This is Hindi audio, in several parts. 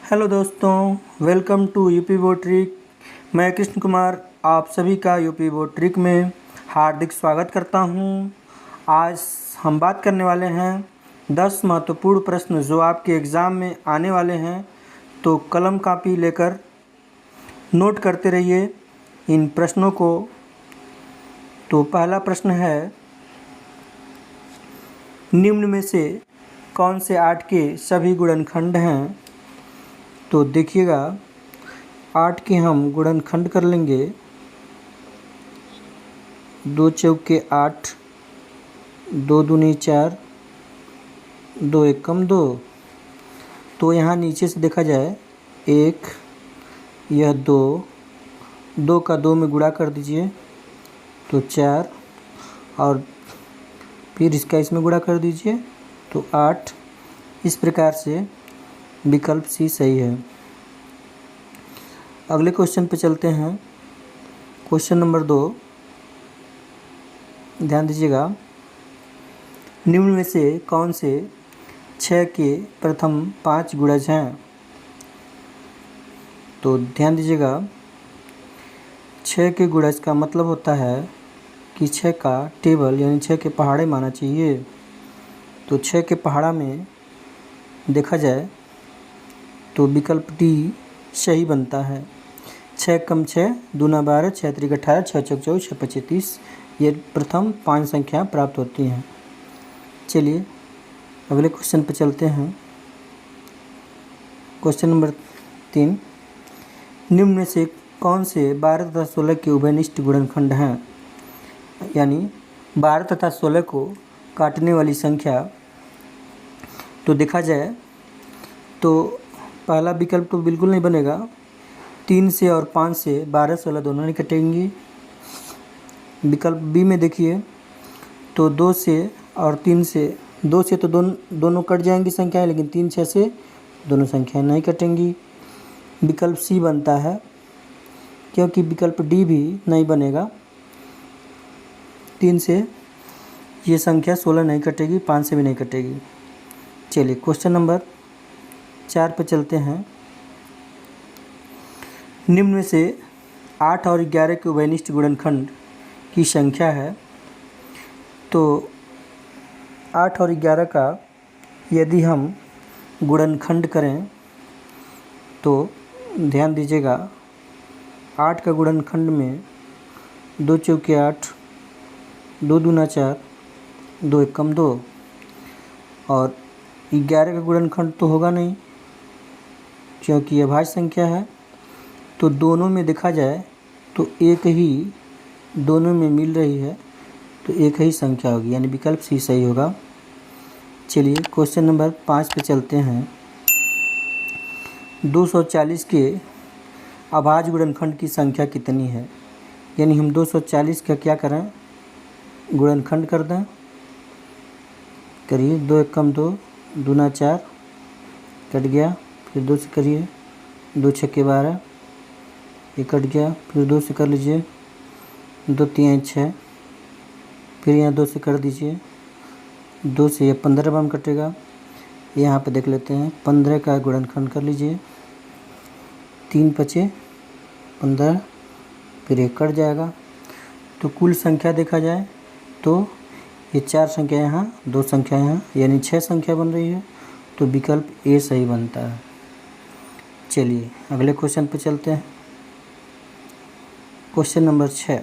हेलो दोस्तों, welcome to UP board trick. मैं कृष्ण कुमार आप सभी का यूपी बोर्ड ट्रिक में हार्दिक स्वागत करता हूं। आज हम बात करने वाले हैं 10 महत्वपूर्ण प्रश्न जो आपके एग्ज़ाम में आने वाले हैं। तो कलम कापी लेकर नोट करते रहिए इन प्रश्नों को। तो पहला प्रश्न है, निम्न में से कौन से 8 के सभी गुणनखंड हैं? तो देखिएगा, 8 के हम गुणनखंड कर लेंगे। 2 चौके 8, 2 दूनी 4, 2 एकम 2। तो यहाँ नीचे से देखा जाए, 1, यह 2, 2 का 2 में गुणा कर दीजिए तो 4, और फिर इसका इसमें गुणा कर दीजिए तो 8। इस प्रकार से विकल्प सी सही है। अगले क्वेश्चन पे चलते हैं। क्वेश्चन नंबर 2, ध्यान दीजिएगा, निम्न में से कौन से 6 के प्रथम 5 गुणज हैं? तो ध्यान दीजिएगा, 6 के गुणज का मतलब होता है कि 6 का टेबल यानी 6 के पहाड़े माना चाहिए। तो 6 के पहाड़ा में देखा जाए तो विकल्प डी सही बनता है। 6 कम 6 दूना 12, 6 त्रिक 18, 6 चौक 24, 6 पच्चीस 30, ये प्रथम 5 संख्याएँ प्राप्त होती हैं। चलिए अगले क्वेश्चन पर चलते हैं। क्वेश्चन नंबर 3, निम्न में से कौन से 12 तथा 16 के उभयनिष्ठ गुणनखंड हैं? यानी 12 तथा 16 को काटने वाली संख्या। तो देखा जाए तो पहला विकल्प तो बिल्कुल नहीं बनेगा। 3 से और 5 से 12 16 दोनों नहीं कटेंगी। विकल्प बी में देखिए तो 2 से और 3 से, 2 से तो दोनों कट जाएंगी संख्याएं, लेकिन 3 6 से दोनों संख्याएं नहीं कटेंगी। विकल्प सी बनता है, क्योंकि विकल्प डी भी नहीं बनेगा। 3 से ये संख्या 16 नहीं कटेगी, 5 से भी नहीं कटेगी। चलिए क्वेश्चन नंबर 4 पे चलते हैं। निम्न में से 8 और 11 के उभयनिष्ठ गुणनखंड की संख्या है। तो 8 और 11 का यदि हम गुणनखंड करें तो ध्यान दीजिएगा, 8 का गुणनखंड में 2 चौके 8, 2 दूना 4, 2 एकम 2, और 11 का गुणनखंड तो होगा नहीं क्योंकि यह भाज्य संख्या है। तो दोनों में देखा जाए तो एक ही दोनों में मिल रही है, तो एक ही संख्या होगी, यानी विकल्प सी सही होगा। चलिए क्वेश्चन नंबर 5 पे चलते हैं। 240 के अभाज्य गुणनखंड की संख्या कितनी है? यानी हम 240 का क्या करें, गुणनखंड कर दें। करिए, 2 एकम 2, दूना 4, कट गया, फिर 2 से करिए, 2 छक्के 12, ये कट गया, फिर 2 से कर लीजिए, 2 3 6, फिर यहाँ 2 से कर दीजिए, 2 से ये 15 बार कटेगा। यहाँ पे देख लेते हैं, 15 का गुणनखंड कर लीजिए, 3 पचे 15, फिर ये कट जाएगा। तो कुल संख्या देखा जाए तो ये 4 संख्या यहाँ, 2 संख्या यहाँ, यानी 6 संख्या बन रही है। तो विकल्प ए सही बनता है। चलिए अगले क्वेश्चन पे चलते हैं। क्वेश्चन नंबर 6,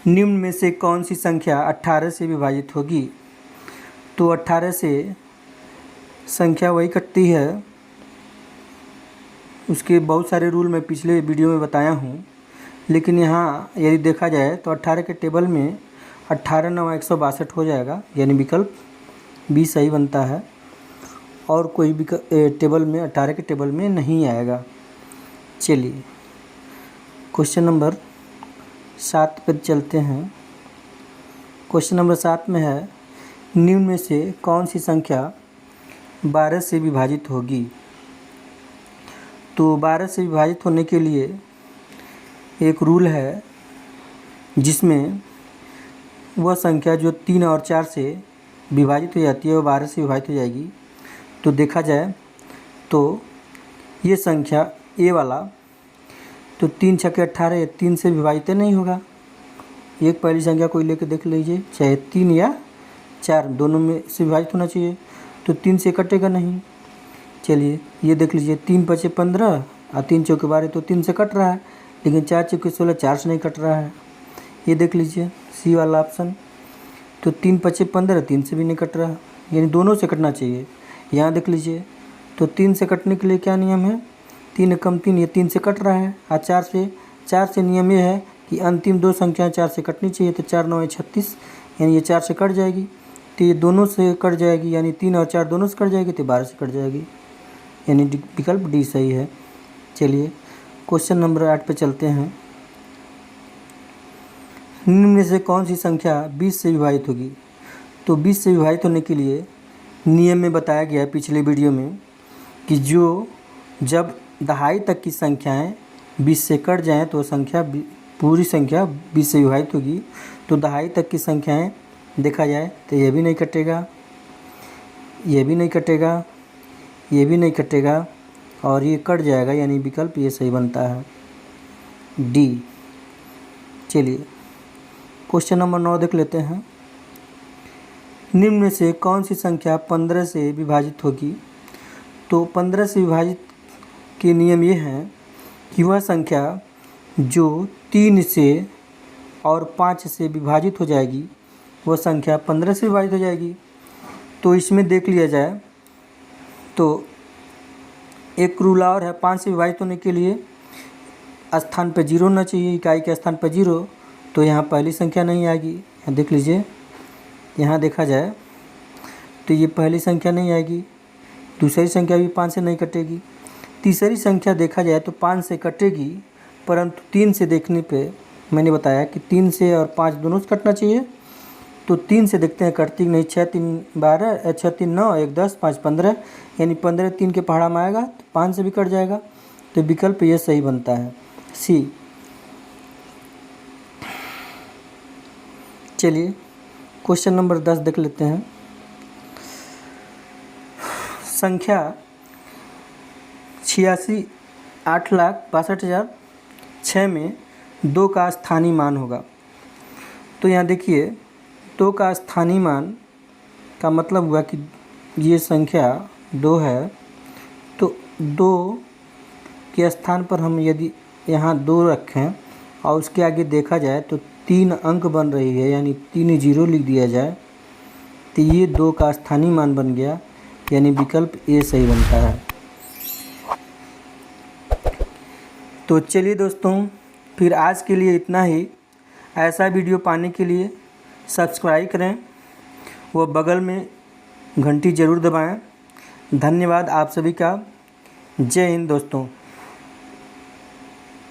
निम्न में से कौन सी संख्या 18 से विभाजित होगी? तो 18 से संख्या वही कटती है, उसके बहुत सारे रूल मैं पिछले वीडियो में बताया हूँ, लेकिन यहाँ यदि देखा जाए तो 18 के टेबल में 18 9 162 हो जाएगा, यानी विकल्प बी सही बनता है। और कोई भी टेबल में 18 के टेबल में नहीं आएगा। चलिए क्वेश्चन नंबर 7 पर चलते हैं। क्वेश्चन नंबर 7 में है, निम्न में से कौन सी संख्या 12 से विभाजित होगी? तो 12 से विभाजित होने के लिए एक रूल है, जिसमें वह संख्या जो 3 और 4 से विभाजित हो जाती है वो 12 से विभाजित हो जाएगी। तो देखा जाए तो ये संख्या ए वाला, तो 3 छक्के 18, ये 3 से विभाजित नहीं होगा। एक पहली संख्या कोई लेके देख लीजिए, चाहे 3 या 4 दोनों में से विभाजित होना चाहिए, तो 3 से कटेगा नहीं। चलिए ये देख लीजिए, 3 पचे 15 और 3 चौके 12, तो 3 से कट रहा है, लेकिन 4 चौके 16, 4 से नहीं कट रहा है। ये देख लीजिए सी वाला ऑप्शन, तो 3 पचे 15, 3 से भी नहीं कट रहा, यानी दोनों से कटना चाहिए। यहाँ देख लीजिए, तो 3 से कटने के लिए क्या नियम है, 3 कम 3, ये 3 से कट रहा है, और 4 से नियम ये है कि अंतिम 2 संख्याएं 4 से कटनी चाहिए, तो 4 9 36, यानी ये 4 से कट जाएगी, तो ये दोनों से कट जाएगी, यानी 3 और 4 दोनों से कट जाएगी, तो 12 से कट जाएगी, यानी विकल्प डी सही है। चलिए क्वेश्चन नंबर 8 पे चलते हैं। निम्न में से कौन सी संख्या 20 से विभाजित होगी? तो 20 से विभाजित होने के लिए नियम में बताया गया है पिछले वीडियो में कि जब दहाई तक की संख्याएं 20 से कट जाएं तो पूरी संख्या 20 से विभाजित होगी। तो दहाई तक की संख्याएं देखा जाए तो ये भी नहीं कटेगा, ये भी नहीं कटेगा, ये भी नहीं कटेगा, और ये कट जाएगा, यानी विकल्प ये सही बनता है, डी। चलिए क्वेश्चन नंबर 9 देख लेते हैं। निम्न में से कौन सी संख्या 15 से विभाजित होगी? तो 15 से विभाजित के नियम ये हैं कि वह संख्या जो 3 से और 5 से विभाजित हो जाएगी वह संख्या 15 से विभाजित हो जाएगी। तो इसमें देख लिया जाए तो एक रूल और है, 5 से विभाजित होने के लिए स्थान पर 0 होना चाहिए, इकाई के स्थान पर 0, तो यहाँ पहली संख्या नहीं आएगी। यहाँ देख लीजिए, यहाँ देखा जाए तो ये पहली संख्या नहीं आएगी, दूसरी संख्या भी 5 से नहीं कटेगी, तीसरी संख्या देखा जाए तो 5 से कटेगी, परंतु 3 से देखने पे मैंने बताया कि 3 से और 5 दोनों से कटना चाहिए, तो 3 से देखते हैं कटती नहीं। 6 3 12, 6 3 9, 1 10, 5 15, यानी 15 3 के पहाड़ा में आएगा तो 5 से भी कट जाएगा, तो विकल्प ये सही बनता है, सी। चलिए क्वेश्चन नंबर 10 देख लेते हैं। संख्या 86,8,62,006 में 2 का स्थानीय मान होगा। तो यहाँ देखिए 2 का स्थानीय मान का मतलब हुआ कि ये संख्या 2 है, तो 2 के स्थान पर हम यदि यहाँ 2 रखें और उसके आगे देखा जाए तो 3 अंक बन रही है, यानी 3 0 लिख दिया जाए, तो ये 2 का स्थानीय मान बन गया, यानी विकल्प ए सही बनता है। तो चलिए दोस्तों, फिर आज के लिए इतना ही। ऐसा वीडियो पाने के लिए सब्सक्राइब करें व बगल में घंटी ज़रूर दबाएं। धन्यवाद आप सभी का। जय हिंद दोस्तों।